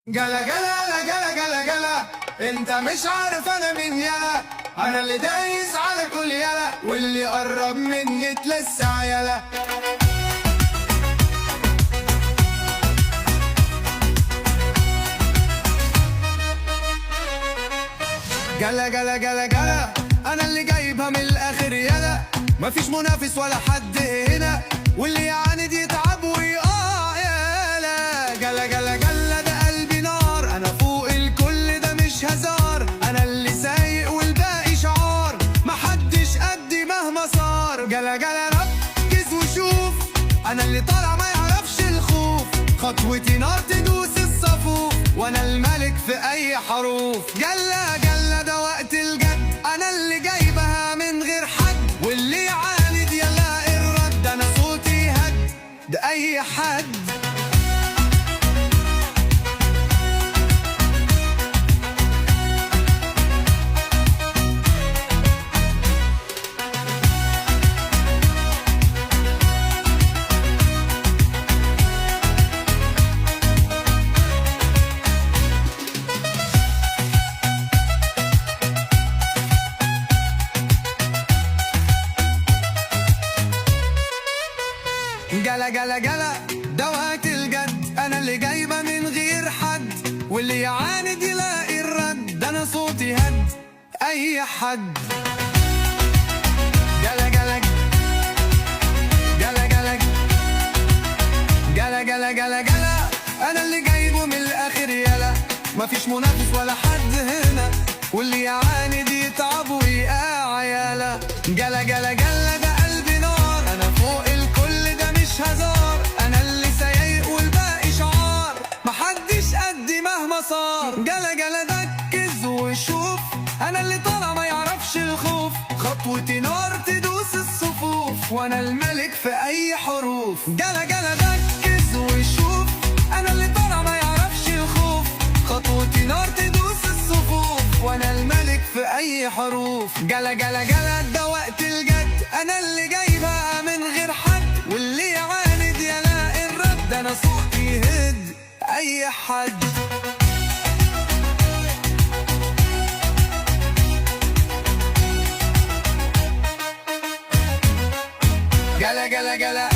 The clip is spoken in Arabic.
جلا جلا جلا جلا جلا، انت مش عارف انا مين يلا. انا اللي دايس على كل يلا، واللي قرب مني اتلسع يلا. جلا جلا جلا جلا، انا اللي جايبها من الاخر يلا. مفيش منافس ولا حد هنا، واللي يعاند يتعب ويقع يلا. جلا جلا جلا، ده قلبي نار، انا فوق الكل ده مش هزار. انا اللي سايق والباقي شعار، محدش قدي مهما صار. جلا جلا ركز وشوف، انا اللي طالع ما يعرفش الخوف. خطوتي نار تدوس الصفوف، وانا الملك في اي حروف. جلا جلا ده وقت الجد، انا اللي جايبها من غير حد. واللي يعاند يلاقي الرد، انا صوتي هد ده اي حد. جلا جلا جلا ده وقت الجد، انا اللي جايبه من غير حد. واللي يعاند يلاقي الرد، ده انا صوتي هد اي حد. جلا جلا جلا جلا جلا جلا جلا جلا، انا اللي جايبه من الاخر يلا. مفيش منافس ولا حد هنا، واللي يعاند يتعب ويقع يلا. جلا جلا جلا ده قلبي نار، انا فوق الكل ده مش هزار. انا اللي سايق والباقي شعار، محدش قدي مهما صار. جلا جلا ركز وشوف، انا اللي طالع ما يعرفش الخوف. خطوتي نار تدوس الصفوف، وانا الملك في اي حروف. جلا جلا ركز وشوف، انا اللي طالع ما يعرفش الخوف. خطوتي نار تدوس الصفوف، وانا الملك في اي حروف. جلا جلا جلا ده وقت الجد، انا اللي جايبها من غير حد. واللي يعاند يلاقي الرد، انا صوتي هد اي حد. جلا جلا جلا